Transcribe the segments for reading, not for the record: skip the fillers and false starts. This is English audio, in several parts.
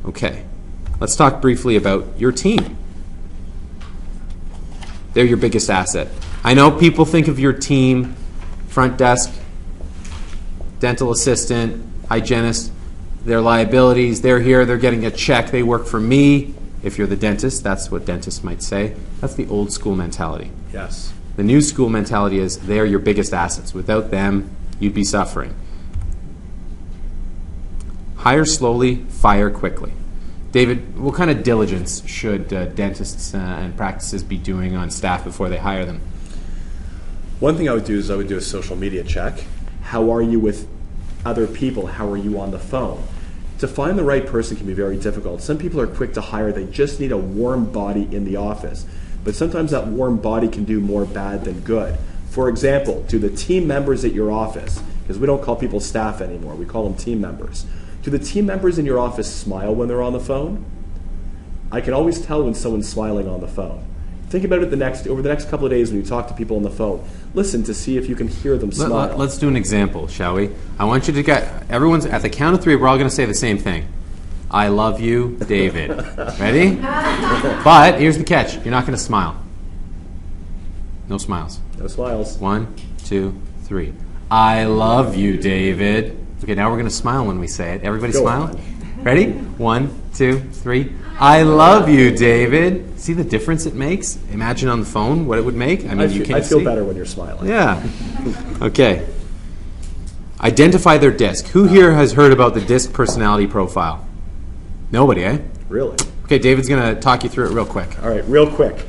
Okay, let's talk briefly about your team. They're your biggest asset. I know people think of your team, front desk, dental assistant, hygienist, their liabilities. They're here, they're getting a check, they work for me. If you're the dentist, that's what dentists might say. That's the old school mentality. Yes. The new school mentality is they're your biggest assets. Without them, you'd be suffering. Hire slowly, fire quickly. David, what kind of diligence should dentists and practices be doing on staff before they hire them? One thing I would do is I would do a social media check. How are you with other people? How are you on the phone? To find the right person can be very difficult. Some people are quick to hire. They just need a warm body in the office. But sometimes that warm body can do more bad than good. For example, do the team members at your office, because we don't call people staff anymore, we call them team members. Do the team members in your office smile when they're on the phone? I can always tell when someone's smiling on the phone. Think about it over the next couple of days when you talk to people on the phone. Listen to see if you can hear them smile. Let's do an example, shall we? I want you to everyone's at the count of 3, we're all going to say the same thing. I love you, David. Ready? But here's the catch. You're not going to smile. No smiles. No smiles. 1, 2, 3. I love you, David. Okay, now we're going to smile when we say it. Everybody smile? Ready? 1, 2, 3. I love you, David. See the difference it makes? Imagine on the phone what it would make. I mean, you can't see. I feel better when you're smiling. Yeah. Okay. Identify their disc. Who here has heard about the disc personality profile? Nobody, eh? Really? Okay, David's going to talk you through it real quick. All right, real quick.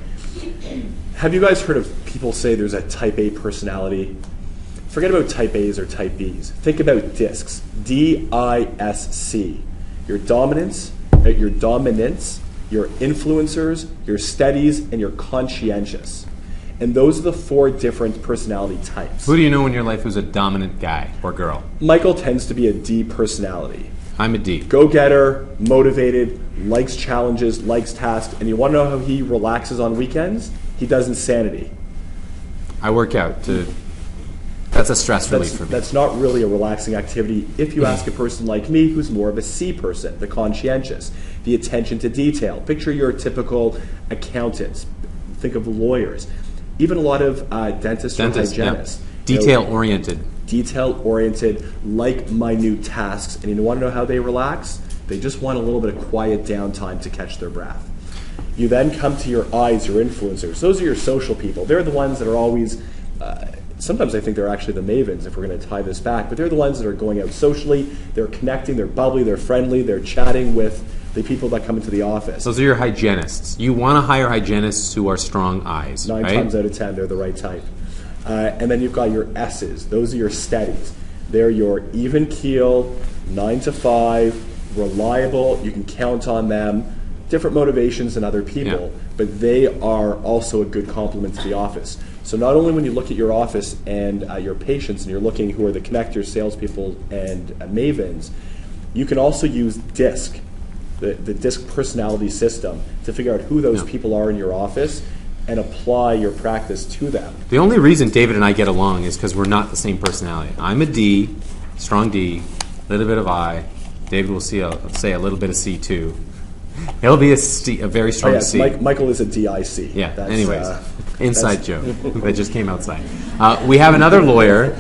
Have you guys heard of people say there's a type A personality? Forget about type A's or type B's. Think about discs. D-I-S-C. Your dominance, your influencers, your steadies, and your conscientious. And those are the 4 different personality types. Who do you know in your life who's a dominant guy or girl? Michael tends to be a D personality. I'm a D. Go-getter, motivated, likes challenges, likes tasks. And you want to know how he relaxes on weekends? He does Insanity. I work out. That's a stress relief for me. That's not really a relaxing activity. If you ask a person like me, who's more of a C person, the conscientious, the attention to detail. Picture your typical accountants. Think of lawyers. Even a lot of dentists or hygienists. Yeah. Detail-oriented. Detail-oriented, like minute tasks. And you want to know how they relax? They just want a little bit of quiet downtime to catch their breath. You then come to your I's, your influencers. Those are your social people. They're the ones that are always... sometimes I think they're actually the mavens, if we're going to tie this back, but they're the ones that are going out socially, they're connecting, they're bubbly, they're friendly, they're chatting with the people that come into the office. Those are your hygienists. You want to hire hygienists who are strong eyes, 9 right? times out of 10, they're the right type. And then you've got your S's. Those are your steadies. They're your even keel, 9 to 5, reliable, you can count on them, different motivations than other people, but they are also a good complement to the office. So not only when you look at your office and your patients and you're looking who are the connectors, salespeople, and mavens, you can also use DISC, the DISC personality system, to figure out who those people are in your office and apply your practice to them. The only reason David and I get along is because we're not the same personality. I'm a D, strong D, a little bit of I. David will say a little bit of C too. He'll be a very strong C. Michael is a DIC. Yeah, anyways. Inside joke that just came outside. We have another lawyer,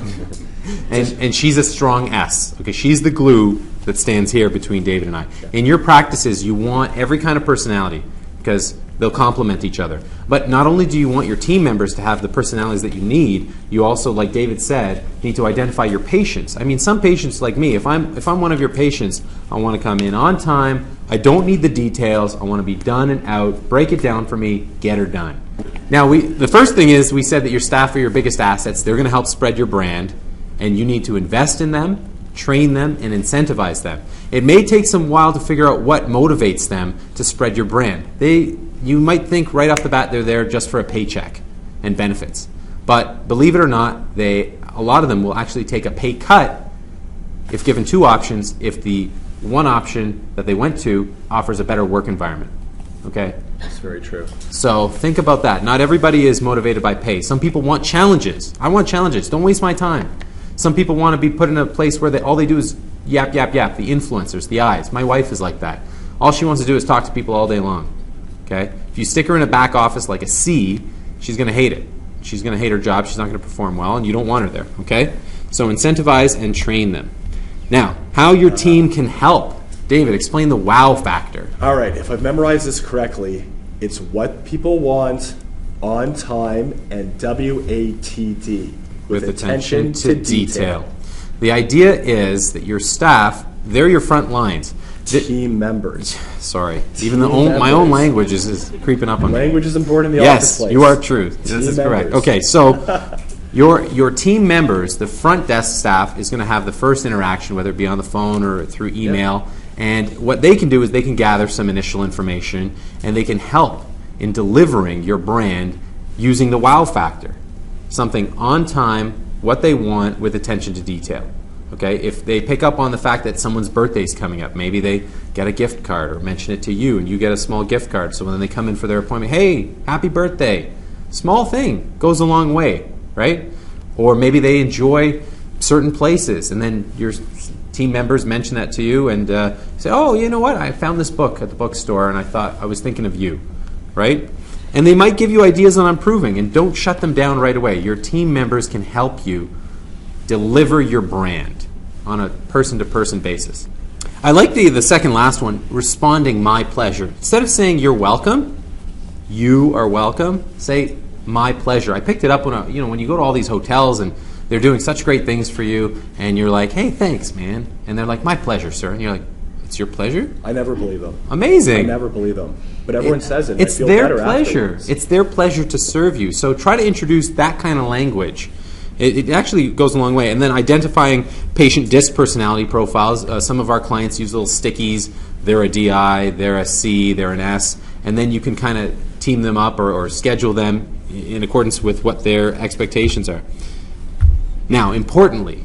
and she's a strong S. Okay, she's the glue that stands here between David and I. In your practices, you want every kind of personality because they'll complement each other. But not only do you want your team members to have the personalities that you need, you also, like David said, need to identify your patients. I mean, some patients like me, if I'm one of your patients, I want to come in on time. I don't need the details. I want to be done and out. Break it down for me. Get her done. Now, the first thing is we said that your staff are your biggest assets. They're going to help spread your brand, and you need to invest in them, train them, and incentivize them. It may take some while to figure out what motivates them to spread your brand. You might think right off the bat they're there just for a paycheck and benefits. But believe it or not, a lot of them will actually take a pay cut if given 2 options, if the one option that they went to offers a better work environment. Okay? That's very true. So think about that. Not everybody is motivated by pay. Some people want challenges. I want challenges. Don't waste my time. Some people want to be put in a place where all they do is yap, yap, yap. The influencers, the eyes. My wife is like that. All she wants to do is talk to people all day long. Okay? If you stick her in a back office like a C, she's going to hate it. She's going to hate her job. She's not going to perform well, and you don't want her there. Okay? So incentivize and train them. Now, how your team can help. David, explain the wow factor. All right. If I've memorized this correctly, it's what people want, on time, and WATD. With attention to detail. The idea is that your staff, they're your front lines. Team members. Sorry. Even my own language is creeping up on me. Language is important in the office place. Yes, you are true. This is correct. Okay, so your team members, the front desk staff, is going to have the first interaction, whether it be on the phone or through email. Yep. And what they can do is they can gather some initial information, and they can help in delivering your brand using the wow factor. Something on time, what they want, with attention to detail. Okay, if they pick up on the fact that someone's birthday is coming up, maybe they get a gift card or mention it to you and you get a small gift card. So when they come in for their appointment, hey, happy birthday. Small thing, goes a long way, right? Or maybe they enjoy certain places and then your team members mention that to you and say, oh, you know what, I found this book at the bookstore and I was thinking of you, right? And they might give you ideas on improving, and don't shut them down right away. Your team members can help you deliver your brand on a person-to-person basis. I like the second last one, responding my pleasure. Instead of saying you're welcome, you are welcome, say my pleasure. I picked it up when you go to all these hotels and they're doing such great things for you, and you're like, hey, thanks, man. And they're like, my pleasure, sir. And you're like, it's your pleasure? I never believe them. Amazing. I never believe them. But everyone says it. It's their pleasure. It's their pleasure to serve you. So try to introduce that kind of language. It actually goes a long way. And then identifying patient DISC personality profiles. Some of our clients use little stickies. They're a DI, they're a C, they're an S. And then you can kind of team them up or schedule them in accordance with what their expectations are. Now, importantly,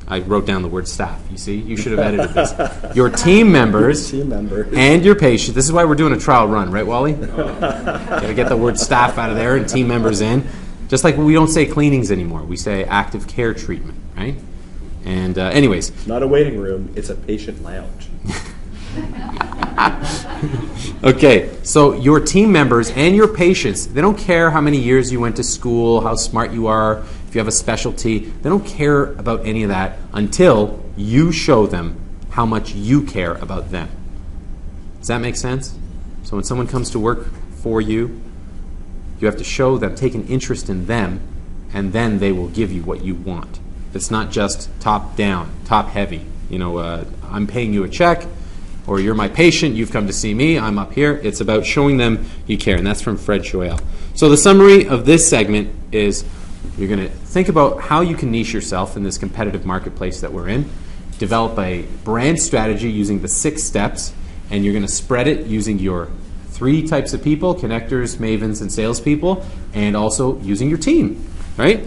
I wrote down the word staff. You see? You should have edited this. Your team members and your patients. This is why we're doing a trial run, right, Wally? Got to get the word staff out of there and team members in. Just like we don't say cleanings anymore. We say active care treatment, right? And anyways. It's not a waiting room. It's a patient lounge. Okay, so your team members and your patients, they don't care how many years you went to school, how smart you are, if you have a specialty. They don't care about any of that until you show them how much you care about them. Does that make sense? So when someone comes to work for you, you have to show them, take an interest in them, and then they will give you what you want. It's not just top down, top heavy. I'm paying you a check, or you're my patient, you've come to see me, I'm up here. It's about showing them you care, and that's from Fred Joyal. So the summary of this segment is you're going to think about how you can niche yourself in this competitive marketplace that we're in, develop a brand strategy using the 6 steps, and you're going to spread it using your 3 types of people, connectors, mavens, and salespeople, and also using your team, right?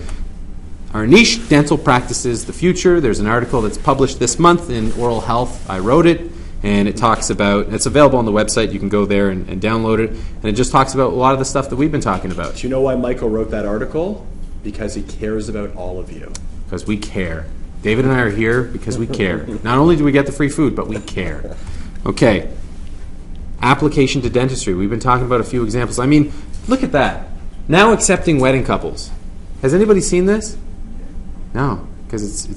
Our niche dental practices, the future. There's an article that's published this month in Oral Health. I wrote it, and it talks about, it's available on the website. You can go there and download it, and it just talks about a lot of the stuff that we've been talking about. Do you know why Michael wrote that article? Because he cares about all of you. Because we care. David and I are here because we care. Not only do we get the free food, but we care. Okay. Application to dentistry. We've been talking about a few examples. I mean, look at that. Now accepting wedding couples. Has anybody seen this? No, because it's